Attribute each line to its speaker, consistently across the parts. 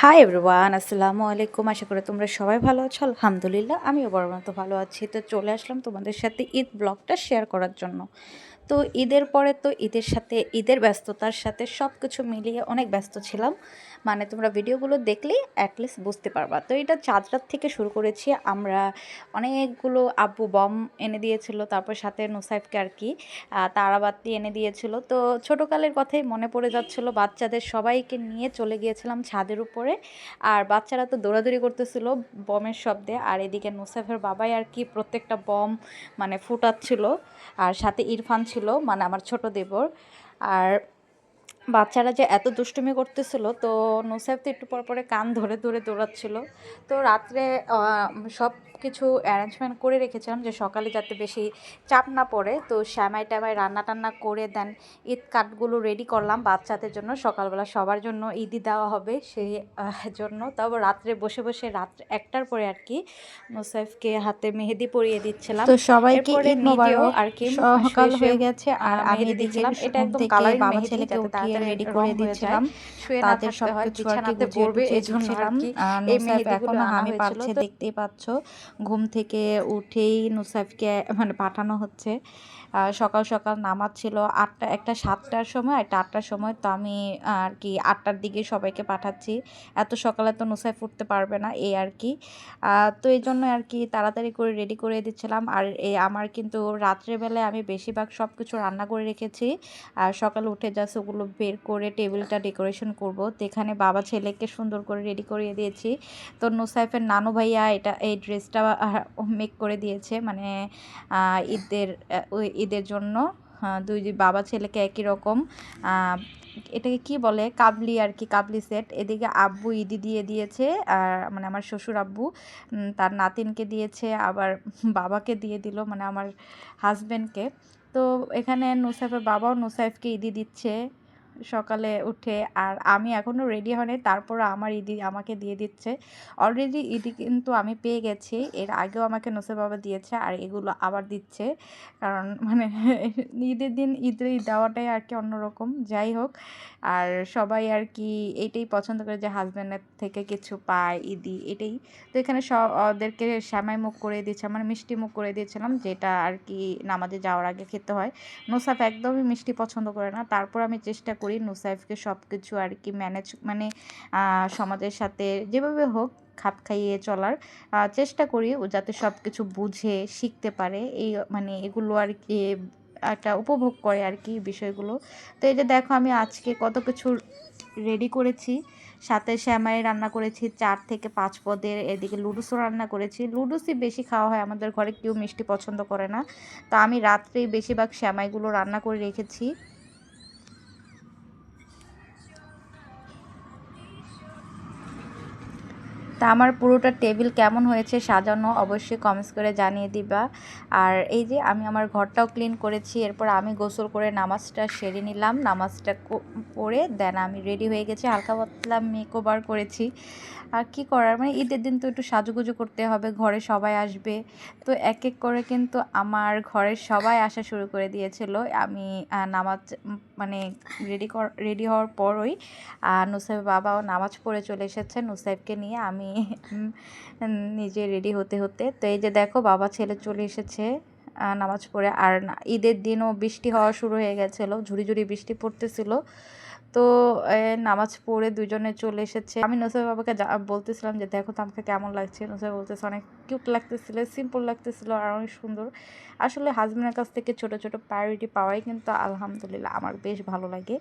Speaker 1: Hi everyone, আসসালামু আলাইকুম। আশা করি তোমরা সবাই ভালো আছো। আলহামদুলিল্লাহ আমিও বড় মতো ভালো আছি। তো চলে আসলাম তোমাদের সাথে ঈদ ব্লগটা শেয়ার করার জন্য। তো ঈদের পরে তো ঈদের সাথে ঈদের ব্যস্ততার সাথে সব কিছু মিলিয়ে অনেক ব্যস্ত ছিলাম। মানে তোমরা ভিডিওগুলো দেখলেই অ্যাটলিস্ট বুঝতে পারবা। তো এটা চাঁদ রাত থেকে শুরু করেছি আমরা। অনেকগুলো আব্বু বম এনে দিয়েছিল, তারপর সাথে নুসাইফকে আর কি তারাবাতি এনে দিয়েছিল। তো ছোটোকালের কথাই মনে পড়ে যাচ্ছিলো। বাচ্চাদের সবাইকে নিয়ে চলে গিয়েছিলাম ছাদের উপরে, আর বাচ্চারা তো দৌড়াদৌড়ি করতেছিল বমের শব্দে, আর এদিকে নুসাইফের বাবাই আর কি প্রত্যেকটা বম মানে ফুটাচ্ছিল। আর সাথে ইরফান ছিল, মানে আমার ছোট দেবর। আর বাচ্চারা যে এত দুষ্টুমি করতেছিল, তো নুসাইব তো একটু পর পরে কান ধরে ধরে দৌড়াচ্ছিল। তো রাত্রে সব কিছু অ্যারেঞ্জমেন্ট করে রেখেছিলাম যে সকালে যাতে বেশি চাপ না পড়ে। তো শ্যামাই ট্যামাই রান্না টান্না করে দেন ঈদ কার্ডগুলো রেডি করলাম বাচ্চাদের জন্য, সকালবেলা সবার জন্য ঈদই দেওয়া হবে সেই জন্য। তারপর রাত্রে বসে বসে রাত্রে 1টার পরে আর কি নুসাইফকে হাতে মেহেদি পরিয়ে দিচ্ছিলাম।
Speaker 2: তো সবাইকে
Speaker 1: এরপরে
Speaker 2: ঈদ
Speaker 1: নিজেও
Speaker 2: মোবারক।
Speaker 1: আর কি
Speaker 2: সকাল
Speaker 1: শুয়ে শুয়ে
Speaker 2: হয়ে গেছে আর আমি
Speaker 1: মেহেদি
Speaker 2: এদিকে
Speaker 1: দিচ্ছিলাম। এটা
Speaker 2: ঘুম
Speaker 1: একদম
Speaker 2: থেকে
Speaker 1: কালারিং
Speaker 2: বাবা
Speaker 1: মেহেদি,
Speaker 2: ছেলেকে
Speaker 1: যাতে
Speaker 2: উঠিয়ে
Speaker 1: তাড়াতাড়ি
Speaker 2: রেডি
Speaker 1: রং
Speaker 2: করে
Speaker 1: হয়ে যায়,
Speaker 2: দিচ্ছিলাম।
Speaker 1: শুয়ে না
Speaker 2: তাদের
Speaker 1: থাকতে হয়,
Speaker 2: সবকিছু আর কি
Speaker 1: বিছানাতে
Speaker 2: গুছিয়ে
Speaker 1: পড়বে,
Speaker 2: টুছিয়ে
Speaker 1: এই জন্য আর
Speaker 2: দিচ্ছিলাম।
Speaker 1: কি এই
Speaker 2: নুসাইফ
Speaker 1: মেহেদিগুলো
Speaker 2: এখনো
Speaker 1: আনা
Speaker 2: হামি
Speaker 1: হয়েছিল।
Speaker 2: পারছে,
Speaker 1: তো
Speaker 2: দেখতেই পাচ্ছ। ঘুম থেকে উঠেই নুসাইফকে মানে পাঠানো হচ্ছে। সকাল সকাল নামাজ ছিল 8টা, একটা 7টার সময়, একটা 8টার সময়। তো আমি আর কি 8টার দিকে সবাইকে পাঠাচ্ছি। এত সকালে তো নুসাইফ উঠতে পারবে না, এই আর কি। তো এই জন্য আর কি তাড়াতাড়ি করে রেডি করে দিচ্ছিলাম। আর আমার কিন্তু রাত্রেবেলায় আমি বেশিরভাগ সব কিছু রান্না করে রেখেছি, আর সকালে উঠে জাস্ট ওগুলো বের করে টেবিলটা ডেকোরেশন করব। তো এখানে বাবা ছেলেকে সুন্দর করে রেডি করিয়ে দিয়েছি। তো নুসাইফের নানু ভাইয়া এই ড্রেসটা মেক করে দিয়েছে, মানে ওই ঈদের জন্য। দুই বাবা ছেলেকে একই রকম এটাকে কি বলে, কাবলি আর কি, কাবলি সেট। এদিকে আব্বু ঈদি দিয়ে দিয়েছে, আর মানে আমার শ্বশুর আব্বু তার নাতিনকে দিয়েছে, আবার বাবাকে দিয়ে দিল, মানে আমার হাজব্যান্ডকে। তো এখানে নুসাইফের বাবাও নুসাইফকে ঈদি দিচ্ছে সকালে উঠে। আর আমি এখনও রেডি হয়নি, তারপর আমার ঈদি আমাকে দিয়ে দিচ্ছে। অলরেডি ঈদি কিন্তু আমি পেয়ে গেছি, এর আগেও আমাকে নুসাইফ বাবা দিয়েছে, আর এগুলো আবার দিচ্ছে। কারণ মানে ঈদের দিন ঈদের দেওয়াটাই আর কি অন্যরকম। যাই হোক, আর সবাই আর কি এইটাই পছন্দ করে যে হাজব্যান্ডের থেকে কিছু পায় ঈদি, এটাই। তো এখানে সব ওদেরকে শ্যামাই মুখ করে দিচ্ছে, মানে মিষ্টি মুখ করে দিয়েছিলাম, যেটা আর কি নামাজে যাওয়ার আগে খেতে হয়। নুসাইফ একদমই মিষ্টি পছন্দ করে না, তারপর আমি চেষ্টা করি নুসাইফকে সব কিছু আর কি ম্যানেজ, মানে সমাজের সাথে যেভাবে হোক খাপ খাইয়ে চলার চেষ্টা করি, ও যাতে সব কিছু বুঝে শিখতে পারে, এই মানে এগুলো আর কি একটা উপভোগ করে আর কি বিষয়গুলো। তো এই যে দেখো আমি আজকে কত কিছু রেডি করেছি। সাথে শ্যামাই রান্না করেছি 4 থেকে 5 পদের, এদিকে লুডুসও রান্না করেছি। লুডুসই বেশি খাওয়া হয় আমাদের ঘরে, কেউ মিষ্টি পছন্দ করে না। তো আমি রাত্রেই বেশিরভাগ শ্যামাইগুলো রান্না করে রেখেছি। তা আমার পুরোটা টেবিল কেমন হয়েছে সাজানো অবশ্যই কমেন্টস করে জানিয়ে দিবা। আর এই যে আমি আমার ঘরটাও ক্লিন করেছি, এরপর আমি গোসল করে নামাজটা সেরে নিলাম। নামাজটা পড়ে দেন আমি রেডি হয়ে গেছি, হালকা পাতলা মেকওভার করেছি। আর কি করার, মানে ঈদের দিন তো একটু সাজুগুজু করতে হবে, ঘরে সবাই আসবে। তো এক এক করে কিন্তু আমার ঘরের সবাই আসা শুরু করে দিয়েছিল। আমি নামাজ মানে রেডি হওয়ার পরই নুসাইফ বাবাও নামাজ পড়ে চলে এসেছে নুসাইফকে নিয়ে। আমি নিজে রেডি হতে হতে, তো এই যে দেখো বাবা ছেলে চলে এসেছে নামাজ পড়ে। আর ঈদের দিনও বৃষ্টি হওয়া শুরু হয়ে গেছিলো, ঝুড়ি ঝুড়ি বৃষ্টি পড়তেছিল। তো নামাজ পড়ে দুজনে চলে এসেছে। আমি নুসাইফ বাবাকে বলতেছিলাম যে দেখো তো আমাকে কেমন লাগছে। নুসাইফ বলতেছে অনেক কিউট লাগতেছিল, সিম্পল লাগতেছিল, আর অনেক সুন্দর। আসলে হাজব্যান্ডের কাছ থেকে ছোট ছোট প্রায়োরিটি পাওয়াই কিন্তু আলহামদুলিল্লাহ আমার বেশ ভালো লাগে।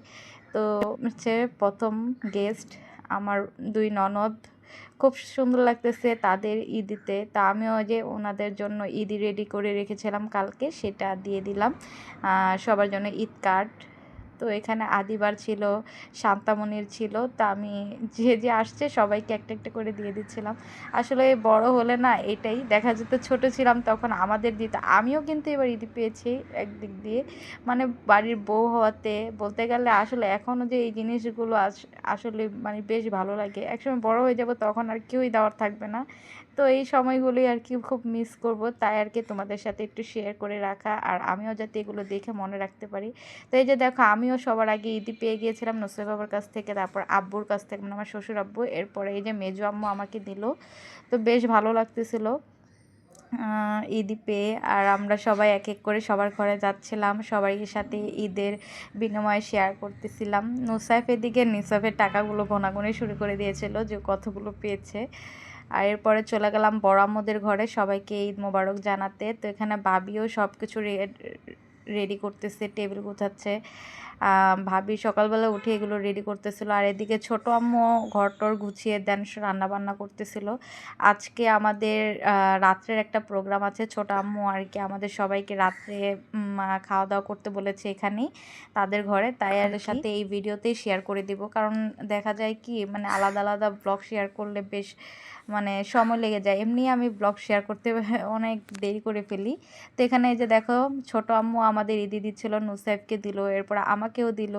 Speaker 2: তো হচ্ছে প্রথম গেস্ট আমার 2 ননদ, খুব সুন্দর লাগতেছে তাদের ঈদিতে। তা আমিও যে ওনাদের জন্য ঈদি রেডি করে রেখেছিলাম কালকে, সেটা দিয়ে দিলাম সবার জন্য ঈদ কার্ড। তো এখানে আদিবার ছিল, শান্তামণির ছিল। তা আমি যে যে আসছে সবাইকে একটা একটা করে দিয়ে দিচ্ছিলাম। আসলে বড় হলে না এটাই দেখা যেত, ছোট ছিলাম তখন আমাদের দিত। আমিও কিন্তু এবার ঈদ পেয়েছি একদিক দিয়ে, মানে বাড়ির বউ হওয়াতে বলতে গেলে। আসলে এখনও যে এই জিনিসগুলো আসলে মানে বেশ ভালো লাগে। একসময় বড় হয়ে যাব তখন আর কেউই দেওয়ার থাকবে না। তো এই সময়গুলি আর কি খুব মিস করব, তাই আর কি তোমাদের সাথে একটু শেয়ার করে রাখা, আর আমিও যাতে এগুলো দেখে মনে রাখতে পারি। তো এই যে দেখো আমি আমিও সবার আগে ঈদই পেয়ে গিয়েছিলাম নুসরাত বাবার কাছ থেকে, তারপর আব্বুর কাছ থেকে, মানে আমার শ্বশুর আব্বু, এরপরে এই যে মেজো আম্মু আমাকে দিল। তো বেশ ভালো লাগতেছিল ঈদই পেয়ে। আর আমরা সবাই এক এক করে সবার ঘরে যাচ্ছিলাম, সবার সাথে ঈদের বিনিময়ে শেয়ার করতেছিলাম। নুসাইফ এদিকে নিসাফের টাকাগুলো গোনাগুনি শুরু করে দিয়েছিল যে কতগুলো পেয়েছে। আর এরপরে চলে গেলাম বড় আম্মুদের ঘরে সবাইকে ঈদ মোবারক জানাতে। তো এখানে ভাবিও সব কিছু রেডি করতেছে, টেবিল গোছাচ্ছে। ভাবি সকালবেলা উঠে এগুলো রেডি করতেছিল, আর এদিকে ছোট আম্মু ঘরটর গুছিয়ে দেন, রান্না বান্না করতেছিল। আজকে আমাদের রাত্রের একটা প্রোগ্রাম আছে, ছোট আম্মু আর কি আমাদের সবাইকে রাত্রে খাওয়া দাওয়া করতে বলেছে এখানেই তাদের ঘরে, তাই আর সাথে এই ভিডিওতেই শেয়ার করে দিব। কারণ দেখা যায় কি মানে আলাদা আলাদা ব্লগ শেয়ার করলে বেশ মানে সময় লেগে যায়, এমনি আমি ব্লগ শেয়ার করতে অনেক দেরি করে ফেলি। তো এখানে এই যে দেখো ছোট আম্মু আমাদের ঈদি দিচ্ছিল, নুসাইফকে দিল, এরপর আমাকেও দিল,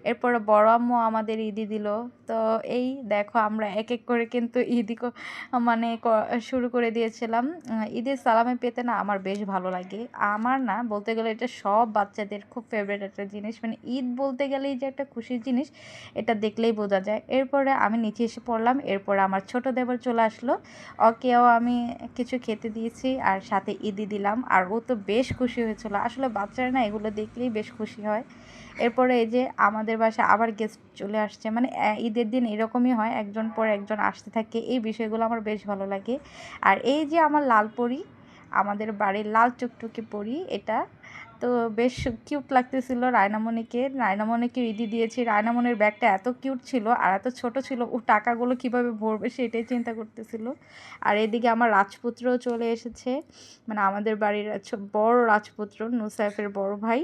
Speaker 2: এরপরে বড় আম্মু আমাদের ঈদি দিল। তো এই দেখো আমরা এক এক করে কিন্তু ঈদি মানে শুরু করে দিয়েছিলাম। ঈদের সালামি পেতে না আমার বেশ ভালো লাগে, আমার না বলতে গেলে এটা সব বাচ্চাদের খুব ফেভারিট একটা জিনিস, মানে ঈদ বলতে গেলেই যে একটা খুশির জিনিস এটা দেখলেই বোঝা যায়। এরপরে আমি নিচে এসে পড়লাম, এরপরে আমার ছোট দেবর চলে আসলো, ওকেও আমি কিছু খেতে দিয়েছি আর সাথে ঈদি দিলাম, আর ও তো বেশ খুশি হয়েছিল। আসলে বাচ্চারা না এগুলো দেখলেই বেশ খুশি হয়। এরপরে এই যে আমাদের বাসায় আবার গেস্ট চলে আসছে, মানে ঈদের দিন এরকমই হয়, একজন পর একজন আসতে থাকে, এই বিষয়গুলো আমার বেশ ভালো লাগে। আর এই যে আমার লাল পরি, আমাদের বাড়ির লাল টুকটুকি পরি এটা, তো বেশ কিউট লাগতেছিল রায়নামণিকে ঈদি দিয়েছি। রায়নামণির ব্যাগটা এত কিউট ছিল আর এত ছোট ছিল, ও টাকাগুলো কিভাবে ভরবে সেটাই চিন্তা করতেছিল। আর এদিকে আমার রাজপুত্রও চলে এসেছে, মানে আমাদের বাড়ির বড় রাজপুত্র, নুসাইফের বড় ভাই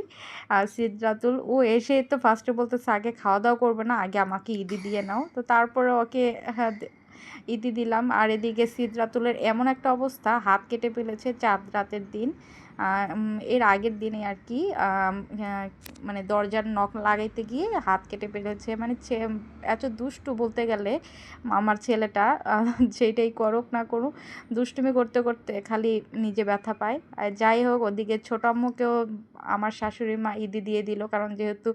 Speaker 2: আর সিদ্রাতুল। ও এসে তো ফার্স্টে বলতেছে আগে খাওয়া দাওয়া করবে না, আগে আমাকে ঈদি দিয়ে নাও। তো তারপরে ওকে হ্যাঁ ঈদি দিলাম। আর এদিকে সিদ্রাতুলের এমন একটা অবস্থা, হাত কেটে ফেলেছে চাঁদ রাতের দিন, এর আগের দিনে আর কি, মানে দরজার নখ লাগাইতে গিয়ে হাত কেটে ফেলেছে। মানে এত দুষ্টু বলতে গেলে আমার ছেলেটা, যেটাই করুক না করুক দুষ্টুমি করতে করতে খালি নিজে ব্যথা পায়। আর যাই হোক, ওদিকে ছোট আম্মুকেও আমার শাশুড়ি মা ঈদি দিয়ে দিল, কারণ যেহেতু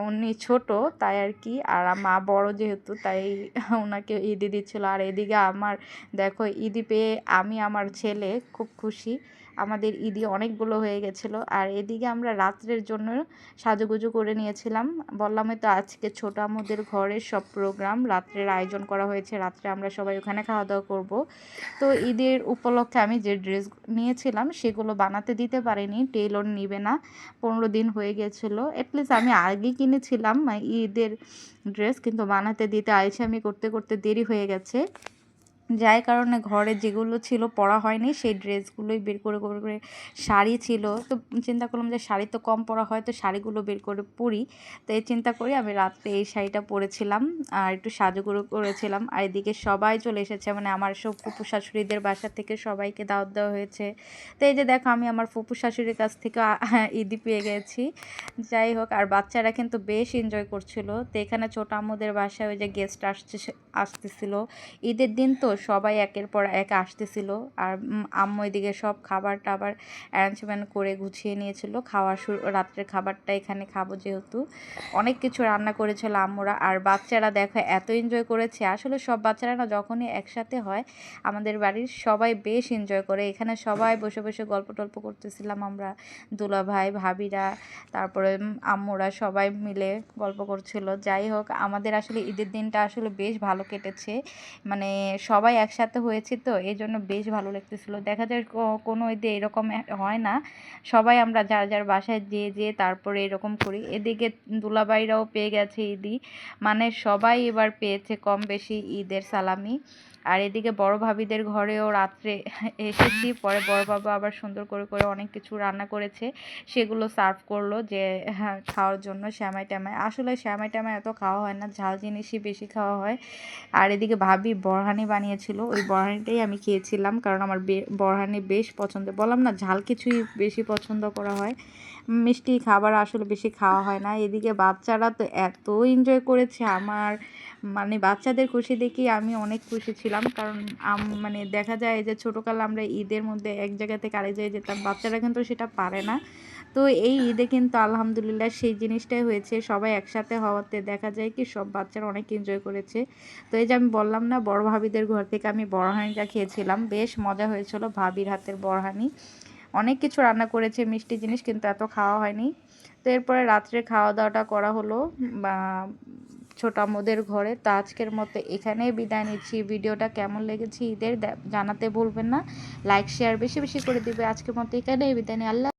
Speaker 2: উনি ছোট তাই আর কি, আর মা বড় যেহেতু তাই ওনাকে ঈদি দিচ্ছিল। আর এদিকে আমার দেখো ঈদি পেয়ে আমি আমার ছেলে খুব খুশি, আমাদের ঈদি অনেকগুলো হয়ে গেছিলো। আর এদিকে আমরা রাত্রের জন্য সাজুগুজু করে নিয়েছিলাম, বললামই তো আজকে ছোট আম্মুদের ঘরে সব প্রোগ্রাম রাত্রের আয়োজন করা হয়েছে, রাত্রে আমরা সবাই ওখানে খাওয়া দাওয়া করব। তো ঈদের উপলক্ষে আমি যে ড্রেস নিয়েছিলাম সেগুলো বানাতে দিতে পারিনি, টেইলর নিবে না, 15 দিন হয়ে গেছিলো। অ্যাটলিস্ট আমি আগে কিনেছিলাম ঈদের ড্রেস, কিন্তু বানাতে দিতে আলসেমি করতে করতে দেরি হয়ে গেছে, যার কারণে ঘরে যেগুলো ছিল পরা হয়নি সেই ড্রেসগুলোই বের করে করে করে শাড়ি ছিল, তো চিন্তা করলাম যে শাড়ি তো কম পরা হয়, তো শাড়িগুলো বের করে পরি। তো এই চিন্তা করি আমি রাত্রে এই শাড়িটা পরেছিলাম আর একটু সাজুগুজু করেছিলাম। আর এদিকে সবাই চলে এসেছে, মানে আমার সব ফুপু শাশুড়িদের বাসা থেকে সবাইকে দাওয়াত দেওয়া হয়েছে। তো এই যে দেখো আমি আমার ফুপু শাশুড়ির কাছ থেকে ঈদি পেয়ে গেছি। যাই হোক, আর বাচ্চারা কিন্তু বেশ এনজয় করছিল। তো এখানে ছোট আম্মুদের বাসায় ওই যে গেস্ট আসতেছিল, ঈদের দিন তো সবাই একের পর এক আসতেছিল। আর আম্মু এদিকে সব খাবার টাবার অ্যারেঞ্জমেন্ট করে গুছিয়ে নিয়েছিল, রাত্রের খাবারটা এখানে খাবো যেহেতু, অনেক কিছু রান্না করেছিল আম্মুরা। আর বাচ্চারা দেখো এত এনজয় করেছে, আসলে সব বাচ্চারা না যখনই একসাথে হয় আমাদের বাড়ির সবাই বেশ এনজয় করে। এখানে সবাই বসে বসে গল্প টল্প করতেছিলাম আমরা, দুলা ভাই ভাবিরা, তারপরে আম্মুরা সবাই মিলে গল্প করছিল। যাই হোক, আমাদের আসলে ঈদের দিনটা আসলে বেশ ভালো কেটেছে, মানে সবাই একসাথে হয়েছি তো এই জন্য বেশ ভালো লাগতেছিল। দেখা যায় কোনো ঈদে এরকম হয় না, সবাই আমরা যার যার বাসায় যেয়ে তারপরে এরকম করি। এদিকে দুলাভাইরাও পেয়ে গেছে ঈদি, মানে সবাই এবার পেয়েছে কম বেশি ঈদের সালামি। আর এদিকে বড় ভাবিদের ঘরেও রাত্রে এসেছি, পরে বড় বাবা আবার সুন্দর করে করে অনেক কিছু রান্না করেছে, সেগুলো সার্ভ করলো যে হ্যাঁ খাওয়ার জন্য। শ্যামাই ট্যামাই, আসলে শ্যামাই ট্যামাই এত খাওয়া হয় না, ঝাল জিনিসই বেশি খাওয়া হয়। আর এদিকে ভাবি বরহানি বানিয়েছিল, ওই বরহানিটাই আমি খেয়েছিলাম, কারণ আমার বরহানি বেশ পছন্দ, বললাম না ঝাল কিছুই বেশি পছন্দ করা হয়, মিষ্টি খাবার আসলে বেশি খাওয়া হয় না। এদিকে বাচ্চারা তো এত এনজয় করেছে, আমার মানে বাচ্চাদের খুশি দেখি আমি অনেক খুশি ছিলাম, কারণ মানে দেখা যায় যে ছোটোকালে আমরা ঈদের মধ্যে এক জায়গা থেকে আরেক জায়গায় যেতাম, বাচ্চারা কিন্তু সেটা পারে না। তো এই ঈদে কিন্তু আলহামদুলিল্লাহ সেই জিনিসটাই হয়েছে, সবাই একসাথে হওয়াতে দেখা যায় কি সব বাচ্চারা অনেক এনজয় করেছে। তো এই যে আমি বললাম না, বড় ভাবিদের ঘর থেকে আমি বড়হানিটা খেয়েছিলাম, বেশ মজা হয়েছিল ভাবির হাতের বড়হানি। অনেক কিছু রান্না করেছে মিষ্টি জিনিস, কিন্তু এত খাওয়া হয়নি। তো এরপরে রাত্রে খাওয়া দাওয়াটা করা হলো বা ছোট আম্মুদের ঘরে। তো আজকের মতো এখানেই বিদায় নিচ্ছি। ভিডিওটা কেমন লেগেছে ঈদের জানাতে ভুলবেন না। লাইক শেয়ার বেশি বেশি করে দিবে। আজকের মতো এখানেই বিদায় নিই। আল্লাহ।